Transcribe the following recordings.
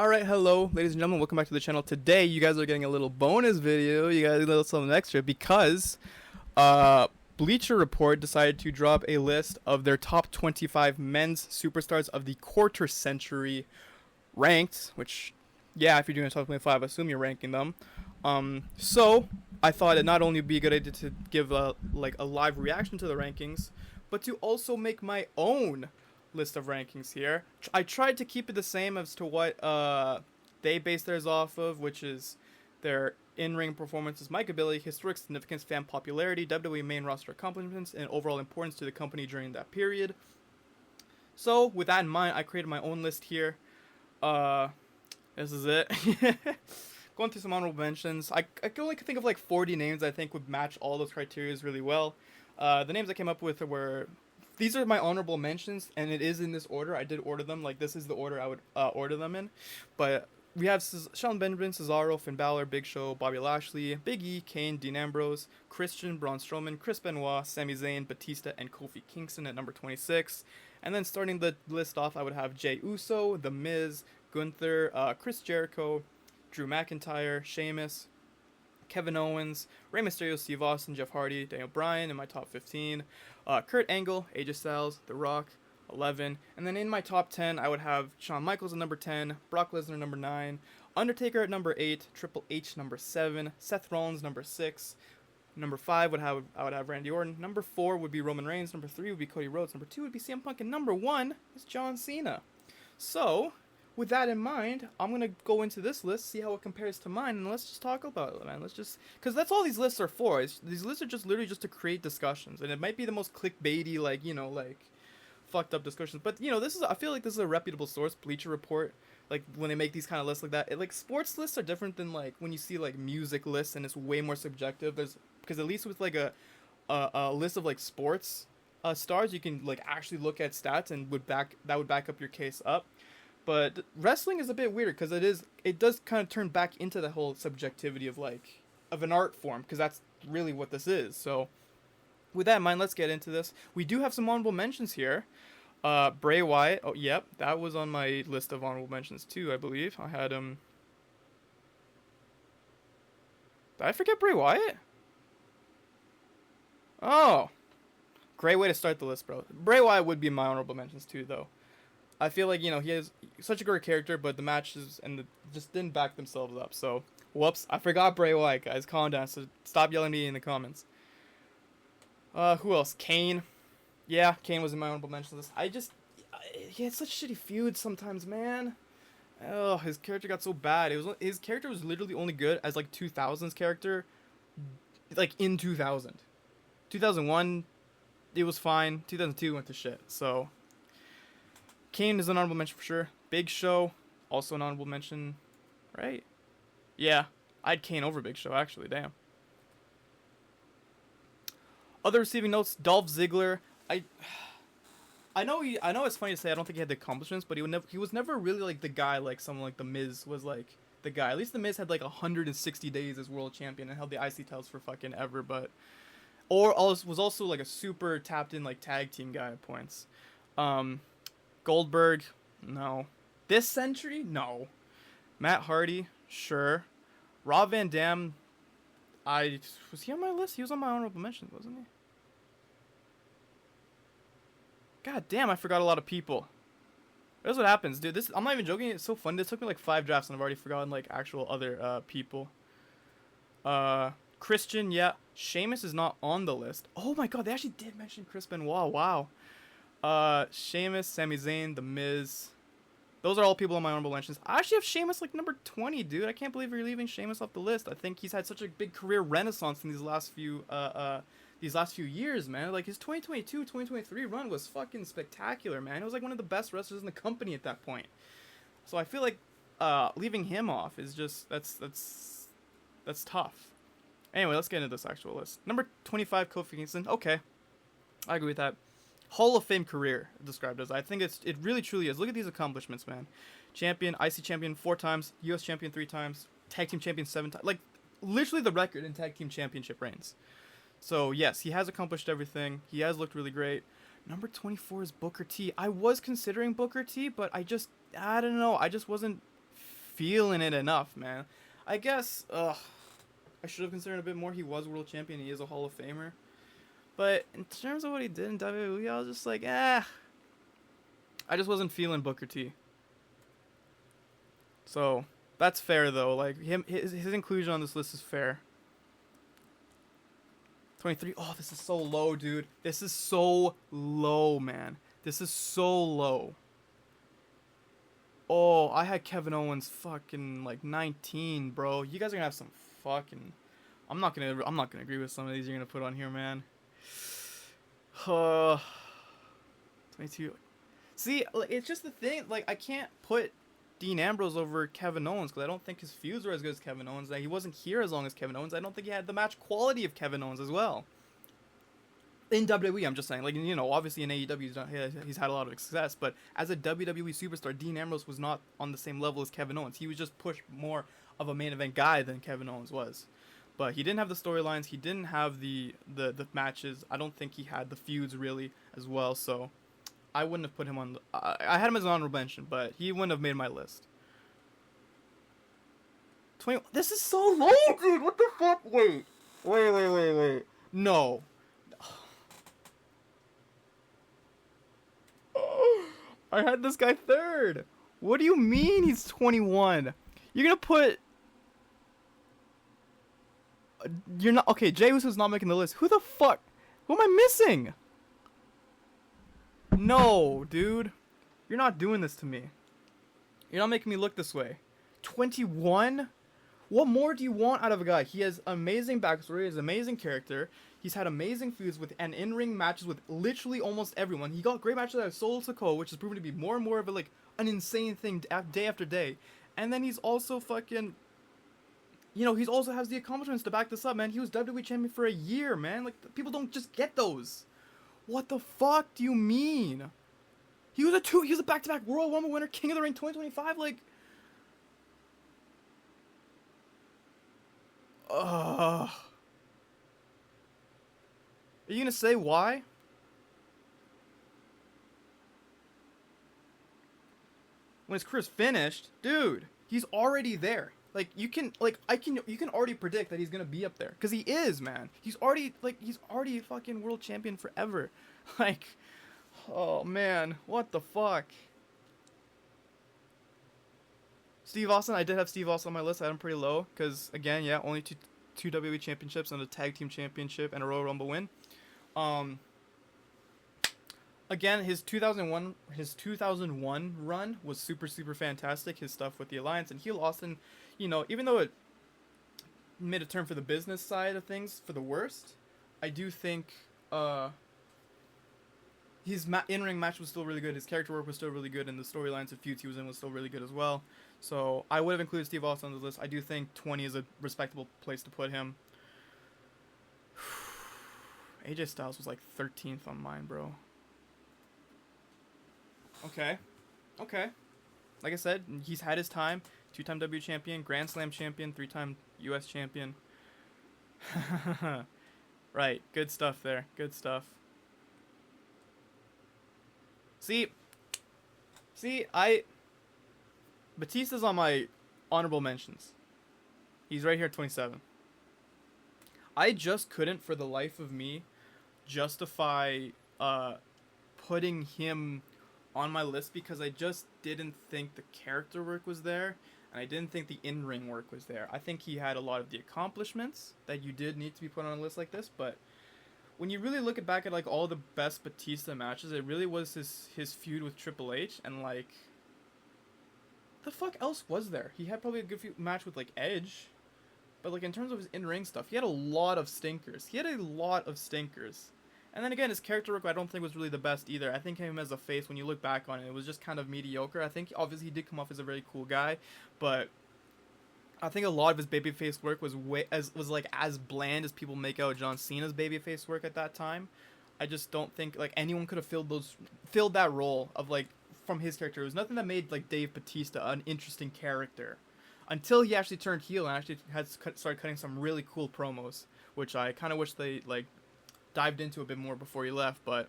Alright, hello, ladies and gentlemen, welcome back to the channel. Today, you guys are getting a little bonus video. You guys get a little something extra because, Bleacher Report decided to drop a list of their top 25 men's superstars of the quarter century ranked, which, yeah, if you're doing a top 25, I assume you're ranking them. So, I thought it not only would be a good idea to give a live reaction to the rankings, but to also make my own list of rankings here. I tried to keep it the same as to what they base theirs off of, which is their in-ring performances, mic ability, historic significance, fan popularity, WWE main roster accomplishments, and overall importance to the company during that period. So, with that in mind, I created my own list here. This is it. Going through some honorable mentions. I can only think of like 40 names I think would match all those criteria really well. The names I came up with were... These are my honorable mentions, and it is in this order. I did order them. Like, this is the order I would order them in. But we have Shelton Benjamin, Cesaro, Finn Balor, Big Show, Bobby Lashley, Big E, Kane, Dean Ambrose, Christian, Braun Strowman, Chris Benoit, Sami Zayn, Batista, and Kofi Kingston at number 26. And then starting the list off, I would have Jey Uso, The Miz, Gunther, Chris Jericho, Drew McIntyre, Sheamus, Kevin Owens, Rey Mysterio, Steve Austin, Jeff Hardy, Daniel Bryan in my top 15, Kurt Angle, AJ Styles, The Rock, 11, and then in my top 10, I would have Shawn Michaels at number 10, Brock Lesnar number 9, Undertaker at number 8, Triple H number 7, Seth Rollins number 6, number 5 I would have Randy Orton, number 4 would be Roman Reigns, number 3 would be Cody Rhodes, number 2 would be CM Punk, and number 1 is John Cena. So, with that in mind, I'm going to go into this list, see how it compares to mine, and let's just talk about it, man. Let's just... Because that's all these lists are for. These lists are just literally just to create discussions. And it might be the most clickbaity, fucked up discussions. But, I feel like this is a reputable source, Bleacher Report. Like, when they make these kind of lists like that. Sports lists are different than, when you see, music lists, and it's way more subjective. Because at least with, a list of, sports stars, you can, actually look at stats and that would back up your case up. But wrestling is a bit weird because it does kind of turn back into the whole subjectivity of an art form, because that's really what this is. So with that in mind, let's get into this. We do have some honorable mentions here. Bray Wyatt. Oh, yep, that was on my list of honorable mentions too, I believe. I had Did I forget Bray Wyatt? Oh, great way to start the list, bro. Bray Wyatt would be in my honorable mentions too, though. I feel like, he has such a great character, but the matches just didn't back themselves up. So, whoops, I forgot Bray Wyatt, guys. Calm down. So, stop yelling at me in the comments. Who else? Kane. Yeah, Kane was in my honorable mentions list. He had such shitty feuds sometimes, man. Oh, his character got so bad. His character was literally only good as 2000's character, in 2000. 2001, it was fine. 2002 went to shit. So, Kane is an honorable mention for sure. Big Show, also an honorable mention, right? Yeah, I'd Kane over Big Show, actually, damn. Other receiving notes, Dolph Ziggler. I know it's funny to say I don't think he had the accomplishments, but he was never really the guy someone like The Miz was the guy. At least The Miz had 160 days as world champion and held the IC titles for fucking ever, was also a super tapped in tag team guy at points. Goldberg, no. This century, no. Matt Hardy, sure. Rob Van Dam, was he on my list? He was on my honorable mentions, wasn't he? God damn, I forgot a lot of people. That's what happens, dude. I'm not even joking. It's so fun. This took me 5 drafts and I've already forgotten actual other people. Christian, yeah. Sheamus is not on the list. Oh my god, they actually did mention Chris Benoit. Wow. Sheamus, Sami Zayn, The Miz. Those are all people on my honorable mentions. I actually have Sheamus number 20, dude. I can't believe you're leaving Sheamus off the list. I think he's had such a big career renaissance in these last few years, man. His 2022-2023 run was fucking spectacular, man. It was one of the best wrestlers in the company at that point. So I feel leaving him off is just that's tough. Anyway, let's get into this actual list. Number 25, Kofi Kingston. Okay, I agree with that. Hall of Fame career described as. I think it really truly is. Look at these accomplishments, man. Champion, IC champion 4 times, US champion 3 times, tag team champion 7 times. Literally the record in tag team championship reigns. So yes, he has accomplished everything. He has looked really great. Number 24 is Booker T. I was considering Booker T, but I don't know. I just wasn't feeling it enough, man. I guess I should have considered a bit more. He was world champion. He is a Hall of Famer. But in terms of what he did in WWE, I was just like, I just wasn't feeling Booker T. So that's fair though. Like his inclusion on this list is fair. 23. Oh, this is so low, dude. This is so low, man. This is so low. Oh, I had Kevin Owens fucking like 19, bro. You guys are gonna have some fucking. I'm not gonna agree with some of these you're gonna put on here, man. 22. See, it's just the thing. Like, I can't put Dean Ambrose over Kevin Owens because I don't think his feuds were as good as Kevin Owens. That he wasn't here as long as Kevin Owens. I don't think he had the match quality of Kevin Owens as well. In WWE, I'm just saying, like, you know, obviously in AEW he's had a lot of success, but as a WWE superstar, Dean Ambrose was not on the same level as Kevin Owens. He was just pushed more of a main event guy than Kevin Owens was. But he didn't have the storylines, he didn't have the matches. I don't think he had the feuds really as well, so I wouldn't have put him on. I had him as an honorable mention, but he wouldn't have made my list. 20. This is so low, dude. What the fuck? Wait. No. I had this guy third. What do you mean he's 21? You're gonna put. You're not okay. Jey Uso's not making the list. Who the fuck? Who am I missing? No, dude. You're not doing this to me. You're not making me look this way. 21? What more do you want out of a guy? He has amazing backstory, he has amazing character. He's had amazing feuds with and in-ring matches with literally almost everyone. He got great matches out of Solo Sikoa, which has proven to be more and more of a, like, an insane thing day after day. And then he's also fucking... You know, he's also has the accomplishments to back this up, man. He was WWE champion for a year, man. Like, people don't just get those. What the fuck do you mean? He was a back-to-back Royal Rumble winner, King of the Ring 2025, like... Are you gonna say why? When his career's finished, dude, he's already there. Like, you can already predict that he's gonna be up there, cause he is, man. He's already a fucking world champion forever. Like, oh man, what the fuck? Steve Austin, I did have Steve Austin on my list. I had him pretty low, cause again, yeah, only two WWE championships and a tag team championship and a Royal Rumble win. Again, his 2001 run was super fantastic. His stuff with the Alliance and Heel Austin, you know, even though it made a turn for the business side of things for the worst, I do think his in-ring match was still really good. His character work was still really good, and the storylines of feuds he was in was still really good as well. So I would have included Steve Austin on the list. I do think 20 is a respectable place to put him. AJ Styles was like 13th on mine, bro. Okay. Like I said, he's had his time. 2-time W champion, Grand Slam champion, 3-time US champion. Right, good stuff there. Good stuff. See, Batista's on my honorable mentions. He's right here at 27. I just couldn't, for the life of me, justify putting him on my list because I just didn't think the character work was there, and I didn't think the in-ring work was there. I think he had a lot of the accomplishments that you did need to be put on a list like this, but when you really look back at like all the best Batista matches, it really was his feud with Triple H, and like, the fuck else was there? He had probably a good match with like Edge, but like in terms of his in-ring stuff, he had a lot of stinkers. And then again, his character work I don't think was really the best either. I think him as a face, when you look back on it, it was just kind of mediocre. I think obviously he did come off as a very cool guy, but I think a lot of his babyface work was like as bland as people make out John Cena's babyface work at that time. I just don't think like anyone could have filled that role of like from his character. It was nothing that made like Dave Bautista an interesting character until he actually turned heel and actually started cutting some really cool promos, which I kind of wish they like dived into a bit more before he left. But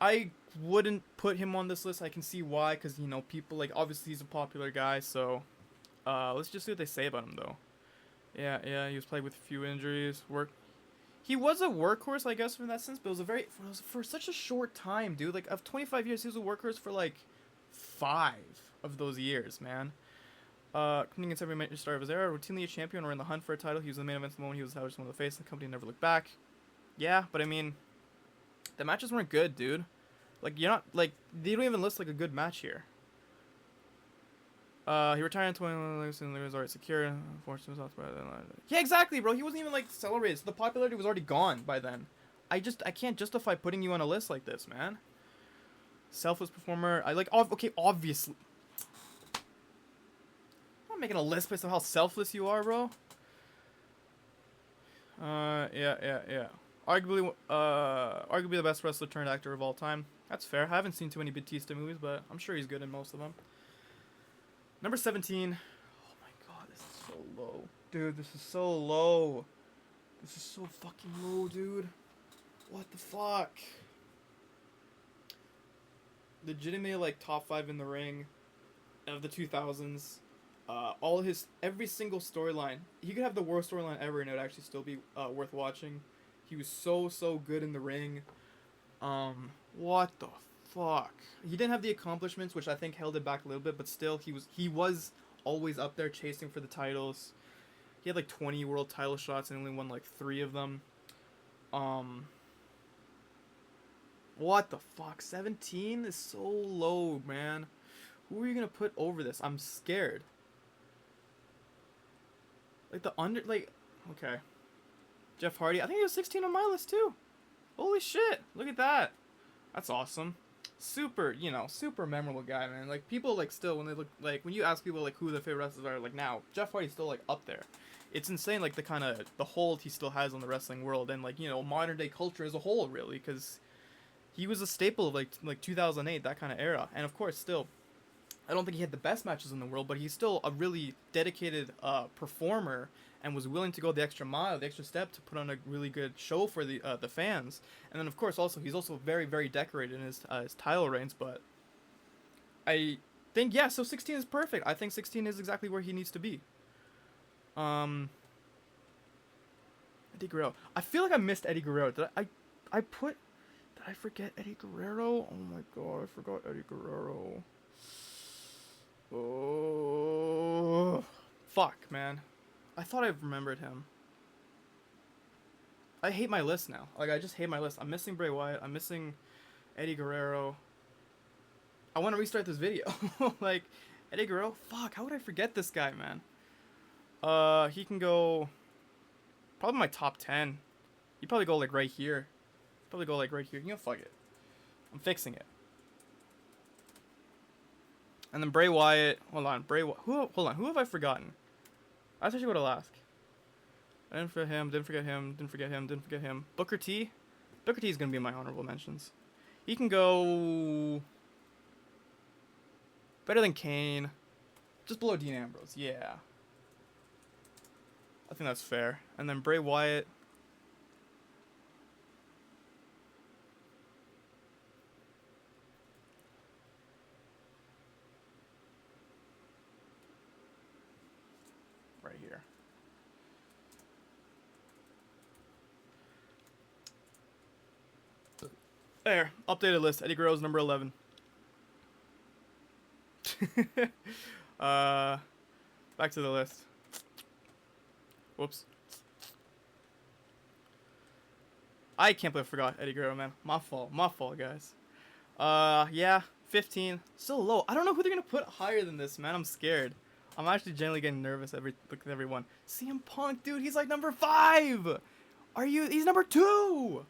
I wouldn't put him on this list. I can see why, because you know people like obviously he's a popular guy, so Let's just see what they say about him though. Yeah, he was plagued with a few injuries. He was a workhorse, I guess, in that sense, but it was for such a short time, dude. Like, of 25 years, he was a workhorse for like 5 of those years, man. Coming against every major star of his era, routinely a champion or in the hunt for a title. He was in the main event the moment he was established one of the face. The company never looked back. Yeah, but I mean, the matches weren't good, dude. Like, you're not, like, they don't even list like a good match here. He retired in 2011 and he was already secure. Forced himself by then. Yeah, exactly, bro. He wasn't even like celebrated. So the popularity was already gone by then. I can't justify putting you on a list like this, man. Selfless performer. I like. Okay, obviously. I'm not making a list based on how selfless you are, bro. Yeah. Arguably the best wrestler turned actor of all time. That's fair. I haven't seen too many Batista movies, but I'm sure he's good in most of them. Number 17. Oh my god, this is so low. Dude, this is so low. This is so fucking low, dude. What the fuck? Legitimately, like, top 5 in the ring of the 2000s. Every single storyline. He could have the worst storyline ever and it would actually still be worth watching. He was so good in the ring. What the fuck? He didn't have the accomplishments, which I think held it back a little bit, but still, he was always up there chasing for the titles. He had like 20 world title shots and only won like 3 of them. What the fuck? 17 is so low, man. Who are you gonna put over this? I'm scared. Like okay. Jeff Hardy. I think he was 16 on my list too. Holy shit! Look at that. That's awesome. Super memorable guy, man. Like, people, like, still, when they look, like, when you ask people, like, who their favorite wrestlers are, like, now, Jeff Hardy's still, like, up there. It's insane, like, the hold he still has on the wrestling world, and, like, modern day culture as a whole, really, because he was a staple of, like 2008, that kind of era. And, of course, still, I don't think he had the best matches in the world, but he's still a really dedicated performer and was willing to go the extra mile, the extra step to put on a really good show for the fans. And then, of course, he's also very, very decorated in his title reigns. But I think, yeah, so 16 is perfect. I think 16 is exactly where he needs to be. Eddie Guerrero. I feel like I missed Eddie Guerrero. Did I forget Eddie Guerrero? Oh my god, I forgot Eddie Guerrero. Oh, fuck, man. I thought I remembered him. I hate my list now. Like, I just hate my list. I'm missing Bray Wyatt. I'm missing Eddie Guerrero. I want to restart this video. Like, Eddie Guerrero? Fuck, how would I forget this guy, man? He can go... Probably my top 10. He'd probably go, like, right here. Fuck it. I'm fixing it. And then Bray Wyatt. Hold on, who have I forgotten? That's actually what I'll ask. I didn't forget him. Booker T. Booker T is gonna be in my honorable mentions. He can go better than Kane. Just below Dean Ambrose, yeah. I think that's fair. And then Bray Wyatt. Right here. There, updated list. Eddie Guerrero's number 11. Back to the list. Whoops. I can't believe I forgot Eddie Guerrero, man. My fault, guys. Yeah, 15. Still low. I don't know who they're gonna put higher than this, man. I'm scared. I'm actually genuinely getting nervous looking at everyone. CM Punk, dude, he's like number 5. He's number 2.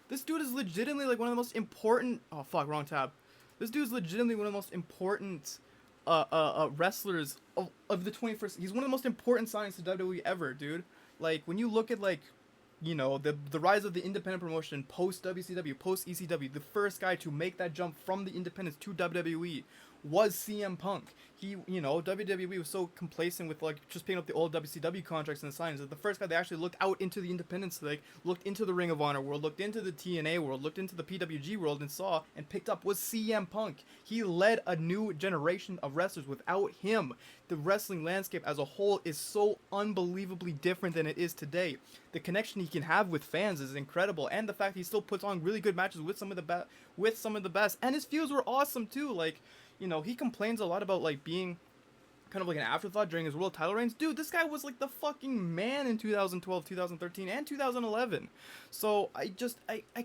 This dude is legitimately like one of the most important. Oh fuck, wrong tab. This dude's legitimately one of the most important wrestlers of the 21st. He's one of the most important signings to WWE ever, dude. Like, when you look at, like, the rise of the independent promotion post WCW, post ECW, the first guy to make that jump from the independents to WWE was CM Punk. He, WWE was so complacent with like just picking up the old WCW contracts and the signings that the first guy they actually looked out into the independents, like looked into the Ring of Honor world, looked into the TNA world, looked into the PWG world, and saw and picked up was CM Punk. He led a new generation of wrestlers. Without him, the wrestling landscape as a whole is so unbelievably different than it is today. The connection he can have with fans is incredible, and the fact he still puts on really good matches with some of the best, and his feuds were awesome too. Like, he complains a lot about like being kind of like an afterthought during his world title reigns. Dude, this guy was like the fucking man in 2012, 2013, and 2011. So I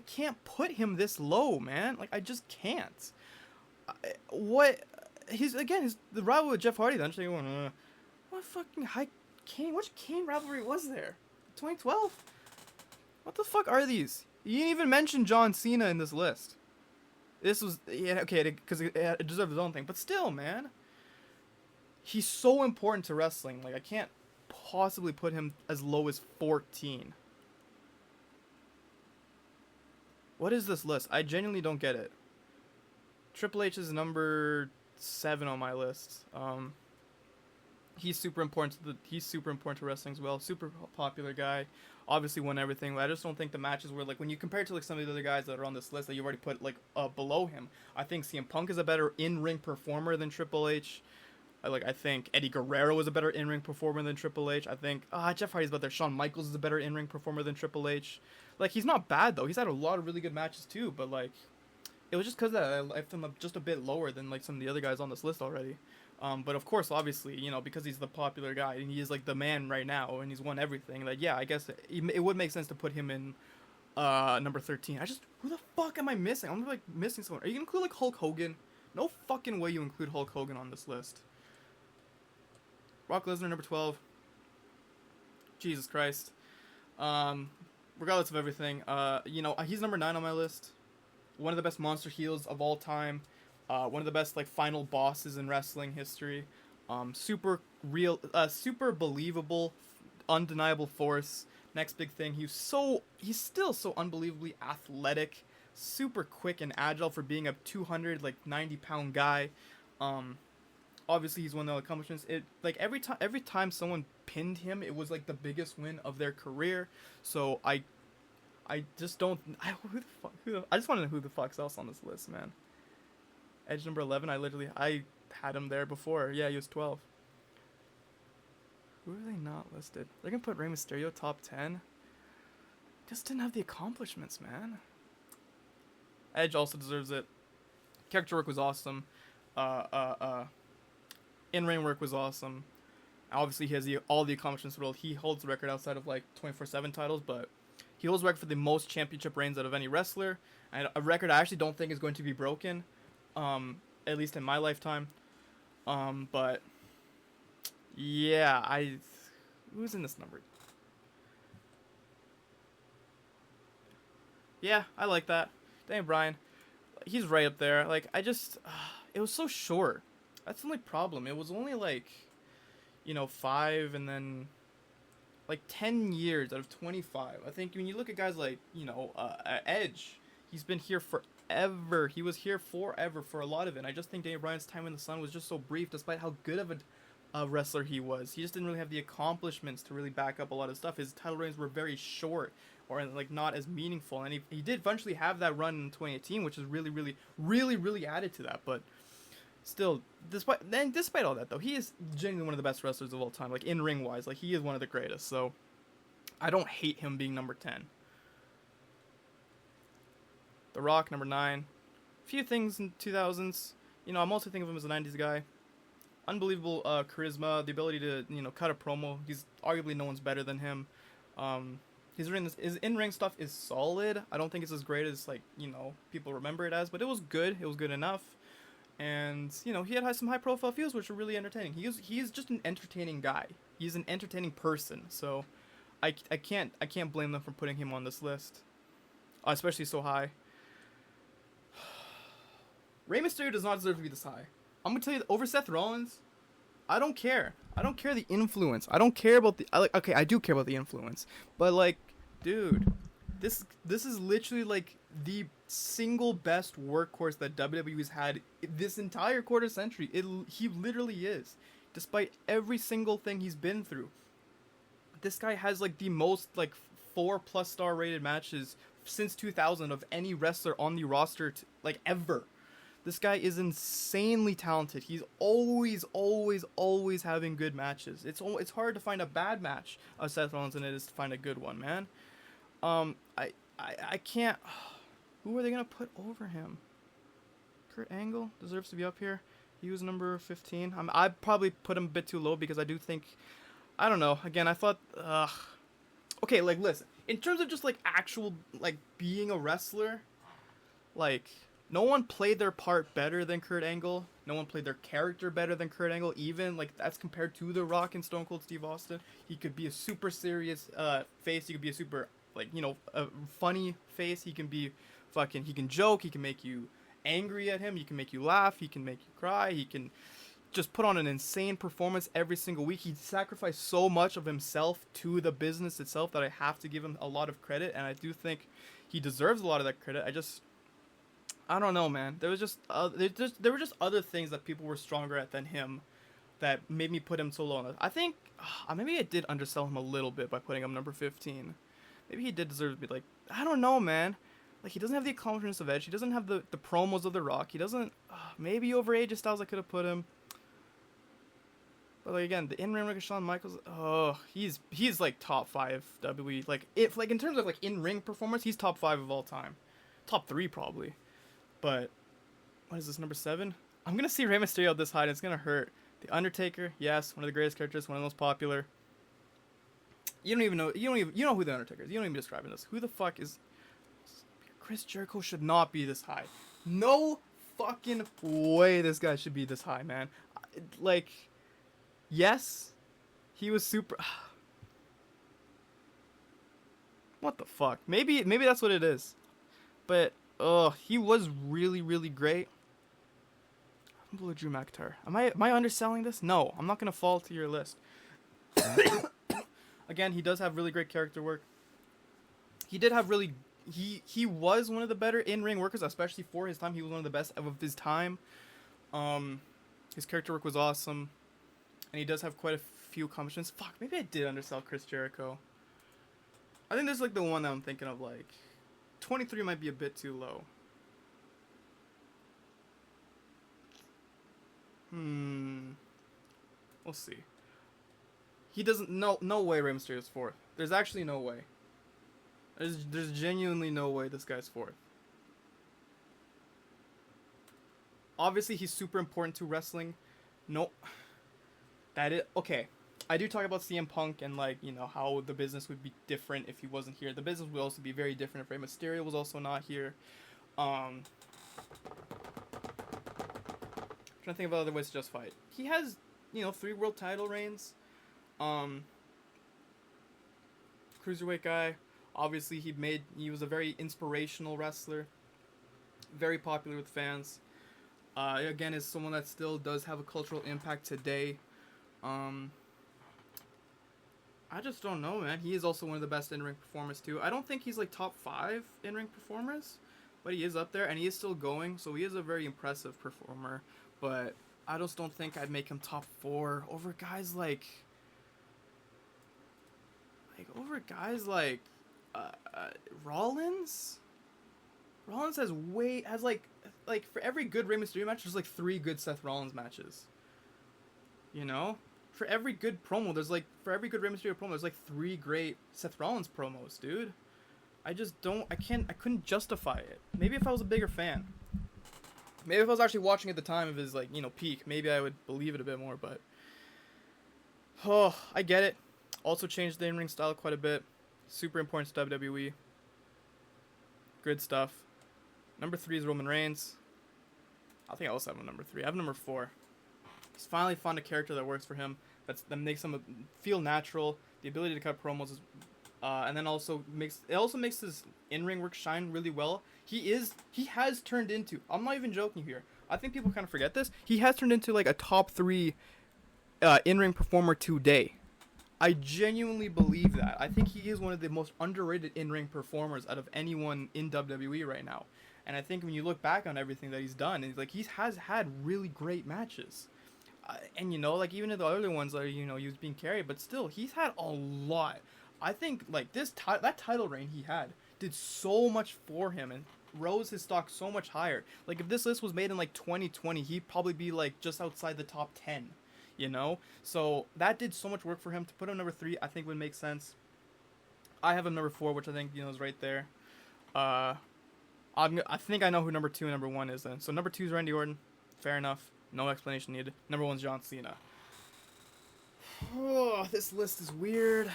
can't put him this low, man. Like, I just can't. The rival with Jeff Hardy. Then you're going, what fucking high Kane? Which Kane rivalry was there? 2012? What the fuck are these? You didn't even mention John Cena in this list. This was, okay, because it deserves its own thing, but still, man. He's so important to wrestling. Like, I can't possibly put him as low as 14. What is this list? I genuinely don't get it. Triple H is number 7 on my list. He's super important to wrestling as well. Super popular guy. Obviously won everything. But I just don't think the matches were like, when you compare it to like some of the other guys that are on this list that you've already put like below him. I think CM Punk is a better in-ring performer than Triple H. I think Eddie Guerrero is a better in-ring performer than Triple H. I think Jeff Hardy's about there. Shawn Michaels is a better in-ring performer than Triple H. Like, he's not bad though. He's had a lot of really good matches too. But like, it was just because I left him just a bit lower than like some of the other guys on this list already. But of course, obviously, because he's the popular guy and he is like the man right now and he's won everything. Like, yeah, I guess it would make sense to put him in number 13. Who the fuck am I missing? I'm like missing someone. Are you gonna include like Hulk Hogan? No fucking way you include Hulk Hogan on this list. Brock Lesnar, number 12. Jesus Christ. Regardless of everything, he's number 9 on my list. One of the best monster heels of all time. One of the best like final bosses in wrestling history. Super believable, undeniable force. Next big thing, he's still so unbelievably athletic, super quick and agile for being a 290-pound guy. Obviously he's won the accomplishments. It like every time someone pinned him, it was like the biggest win of their career. So I just don't. I just want to know who the fuck's else on this list, man. Edge number 11. I had him there before. Yeah, he was 12. Who are they not listed? They're gonna put Rey Mysterio top 10. Just didn't have the accomplishments, man. Edge also deserves it. Character work was awesome. In-ring work was awesome. Obviously, he has all the accomplishments in the world. He holds the record outside of like 24/7 titles, but he holds the record for the most championship reigns out of any wrestler, and a record I actually don't think is going to be broken, at least in my lifetime. But yeah, who's in this number? Yeah, I like that. Daniel Bryan, he's right up there. Like, it was so short. That's the only problem. It was only like, 5 and then like 10 years out of 25. I think when you look at guys like, Edge, he's been here forever. He was here forever for a lot of it. And I just think Daniel Bryan's time in the sun was just so brief, despite how good of a wrestler he was. He just didn't really have the accomplishments to really back up a lot of stuff. His title reigns were very short, or like not as meaningful. And he did eventually have that run in 2018, which is really, really, really, really added to that. But still, despite all that though, he is genuinely one of the best wrestlers of all time. Like, in ring wise, like, he is one of the greatest. So I don't hate him being number 10. The Rock, number 9. A few things in 2000s. I mostly think of him as a 90s guy. Unbelievable charisma, the ability to cut a promo. He's arguably no one's better than him. His in-ring stuff is solid. I don't think it's as great as people remember it as, but it was good. It was good enough. And he had some high-profile feuds which were really entertaining. He's just an entertaining guy. He's an entertaining person. So I can't blame them for putting him on this list, especially so high. Rey Mysterio does not deserve to be this high. I'm gonna tell you, over Seth Rollins, I don't care. I don't care the influence. I don't care about okay, I do care about the influence, but dude, this is literally the single best workhorse that WWE's had this entire quarter century. He literally is, despite every single thing he's been through. This guy has like the most like 4+ star rated matches since 2000 of any wrestler on the roster like ever. This guy is insanely talented. He's always having good matches. It's hard to find a bad match of Seth Rollins than it is to find a good one, man. I can't. Who are they gonna put over him? Kurt Angle deserves to be up here. He was number 15. I'd probably put him a bit too low because I do think, I don't know. Again, I thought, okay, like listen, in terms of just like actual like being a wrestler, like no one played their part better than Kurt Angle. No one played their character better than Kurt Angle. Even like that's compared to The Rock and Stone Cold Steve Austin. He could be a super serious face. He could be a super like a funny face. He can be fucking. He can joke. He can make you angry at him. He can make you laugh. He can make you cry. He can just put on an insane performance every single week. He sacrificed so much of himself to the business itself that I have to give him a lot of credit, and I do think he deserves a lot of that credit. I don't know, man. There were just other things that people were stronger at than him that made me put him so low on it. I think maybe I did undersell him a little bit by putting him number 15. Maybe he did deserve to be like, I don't know, man. Like, he doesn't have the accomplishments of Edge. He doesn't have the promos of The Rock. He doesn't... maybe over AJ Styles I could have put him. But, like, again, the in-ring with Shawn Michaels... Oh, he's like, top 5 WWE. Like, in terms of, like, in-ring performance, he's top 5 of all time. Top 3, probably. But, what is this, number 7? I'm going to see Rey Mysterio this high, and it's going to hurt. The Undertaker, yes, one of the greatest characters, one of the most popular. You don't even know... You know who the Undertaker is. You don't even describe this. Who the fuck is... Chris Jericho should not be this high. No fucking way this guy should be this high, man. Like, yes, he was super... What the fuck? Maybe that's what it is. But, he was really, really great. I'm below Drew McIntyre. Am I underselling this? No, I'm not going to fall to your list. Again, he does have really great character work. He did have really... He was one of the better in-ring workers, especially for his time. He was one of the best of his time. His character work was awesome. And he does have quite a few accomplishments. Fuck, maybe I did undersell Chris Jericho. I think this is like the one that I'm thinking of, like... 23 might be a bit too low. We'll see. He doesn't... No way Rey Mysterio's 4th. There's actually no way. There's genuinely no way this guy's 4th. Obviously, he's super important to wrestling. No. That is... Okay. I do talk about CM Punk and, like, how the business would be different if he wasn't here. The business would also be very different if Rey Mysterio was also not here. Trying to think of other ways to justify it. He has, 3 world title reigns. Cruiserweight guy. Obviously, he was a very inspirational wrestler. Very popular with fans. Again, is someone that still does have a cultural impact today. I just don't know, man. He is also one of the best in-ring performers, too. I don't think he's, like, top 5 in-ring performers. But he is up there, and he is still going. So he is a very impressive performer. But I just don't think I'd make him top 4 over guys like... Rollins? Rollins has for every good Rey Mysterio match, there's like 3 good Seth Rollins matches. For every good promo, for every good Rey Mysterio promo, there's like 3 great Seth Rollins promos, dude. I couldn't justify it. Maybe if I was a bigger fan. Maybe if I was actually watching at the time of his, peak, maybe I would believe it a bit more, but... I get it. Also changed the in-ring style quite a bit. Super important to WWE. Good stuff. Number 3 is Roman Reigns. I think I also have him number 3. I have number 4. He's finally found a character that works for him. That makes him feel natural. The ability to cut promos is, and then also makes his in-ring work shine really well. He has turned into... I'm not even joking here. I think people kind of forget this. He has turned into like a top 3 in-ring performer today. I genuinely believe that. I think he is one of the most underrated in-ring performers out of anyone in WWE right now. And I think when you look back on everything that he's done, and like he has had really great matches. And you know, like even in the other ones that you know he was being carried, but still he's had a lot. I think like that title reign he had did so much for him and rose his stock so much higher. Like if this list was made in like 2020, he'd probably be like just outside the top 10, you know? So that did so much work for him. To put him number 3, I think would make sense. I have him number 4, which I think, you know, is right there. I think I know who number 2 and number 1 is then. So number 2 is Randy Orton. Fair enough. No explanation needed. Number 1 is John Cena. Oh, this list is weird.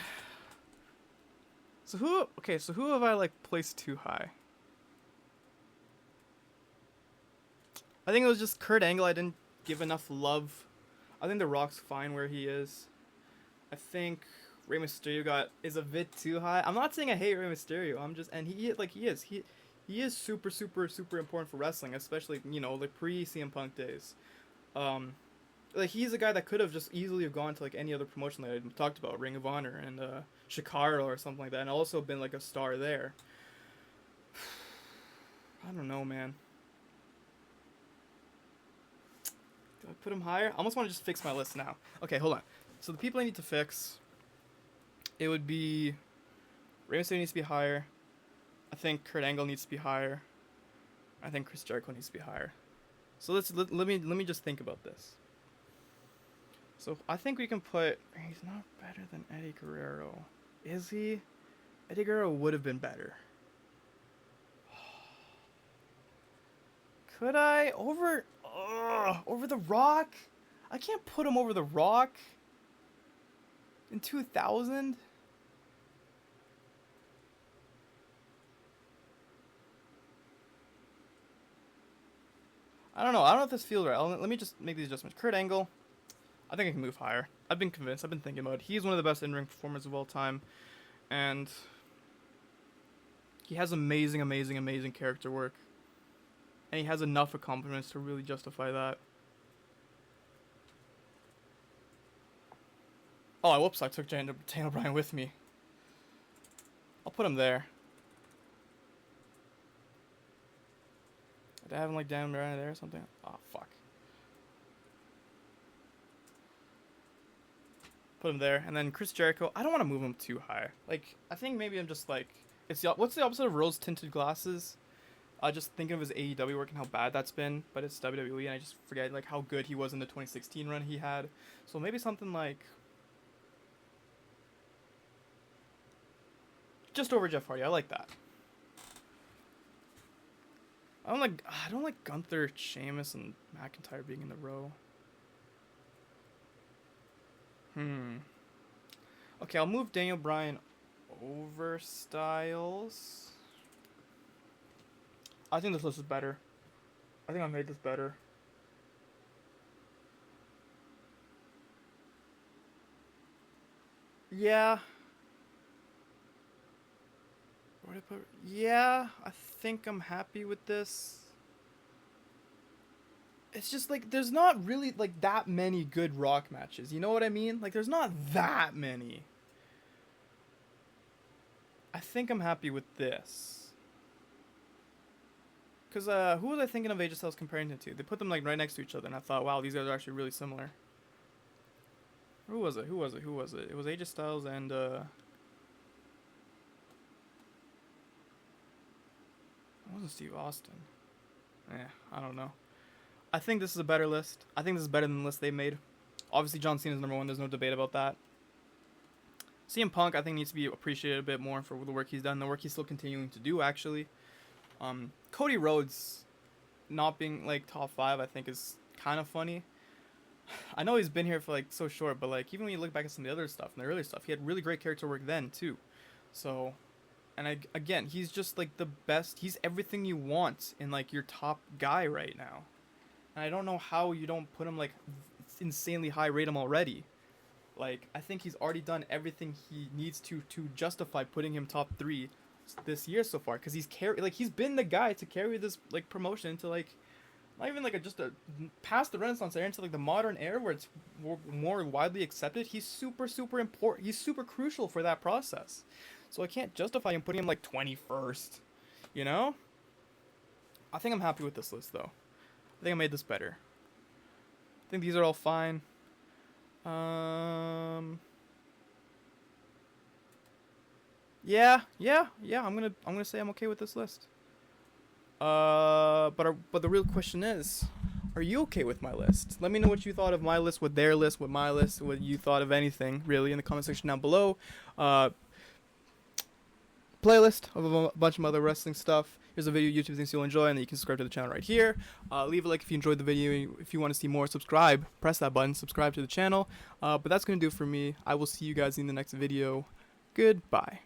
So who have I like placed too high? I think it was just Kurt Angle. I didn't give enough love. I think The Rock's fine where he is. I think Rey Mysterio is a bit too high. I'm not saying I hate Rey Mysterio. I'm just, and he is super important for wrestling, especially, you know, like pre CM Punk days. Like he's a guy that could have just easily have gone to like any other promotion that I talked about, Ring of Honor and Chicago or something like that, and also been like a star there. I don't know, man. Do I put him higher? I almost want to just fix my list now. Okay, hold on. So the people I need to fix, it would be Rey Mysterio needs to be higher. I think Kurt Angle needs to be higher. I think Chris Jericho needs to be higher. So let me just think about this. So I think we can put, he's not better than Eddie Guerrero. Is he? Eddie Guerrero would have been better. Could I? Over The Rock? I can't put him over The Rock. In 2000? I don't know. I don't know if this feels right. Let me just make these adjustments. Kurt Angle, I think I can move higher. I've been convinced. I've been thinking about it. He's one of the best in-ring performers of all time. And he has amazing character work. And he has enough accomplishments to really justify that. Oh, whoops, I took Daniel Bryan with me. I'll put him there. Did I have him like down right there or something? Oh, fuck. Put him there. And then Chris Jericho, I don't want to move him too high. Like, I think maybe I'm just like, what's the opposite of rose-tinted glasses? Just thinking of his AEW work and how bad that's been, but it's WWE, and I just forget like how good he was in the 2016 run he had. So maybe something like just over Jeff Hardy. I like that. I don't like Gunther, Sheamus, and McIntyre being in the row. Okay, I'll move Daniel Bryan over Styles. I think this list is better. I think I made this better. Yeah. Where did I put? Yeah, I think I'm happy with this. It's just like there's not really like that many good Rock matches. You know what I mean? Like there's not that many. I think I'm happy with this. Because who was I thinking of AJ Styles comparing him to? They put them like right next to each other, and I thought, wow, these guys are actually really similar. Who was it? It was AJ Styles and it wasn't Steve Austin. I don't know. I think this is a better list. I think this is better than the list they made. Obviously, John Cena's number 1. There's no debate about that. CM Punk, I think, needs to be appreciated a bit more for the work he's done, the work he's still continuing to do, actually. Cody Rhodes not being like top 5, I think is kind of funny. I know he's been here for like so short, but like even when you look back at some of the other stuff and the earlier stuff, he had really great character work then too. So, and again, he's just like the best. He's everything you want in like your top guy right now. And I don't know how you don't put him like insanely high, rate him already. Like I think he's already done everything he needs to justify putting him top 3 this year so far, because he's been the guy to carry this like promotion to like not even like just a past the Renaissance era into like the modern era where it's more widely accepted. He's super important. He's super crucial for that process. So I can't justify him putting him like 21st. You know? I think I'm happy with this list though. I think I made this better. I think these are all fine. Yeah. I'm gonna say I'm okay with this list. But the real question is, are you okay with my list? Let me know what you thought of my list, with their list, with my list, what you thought of anything really in the comment section down below. Playlist of a bunch of other wrestling stuff. Here's a video YouTube thinks you'll enjoy, and then you can subscribe to the channel right here. Leave a like if you enjoyed the video. If you want to see more, subscribe. Press that button. Subscribe to the channel. But that's going to do it for me. I will see you guys in the next video. Goodbye.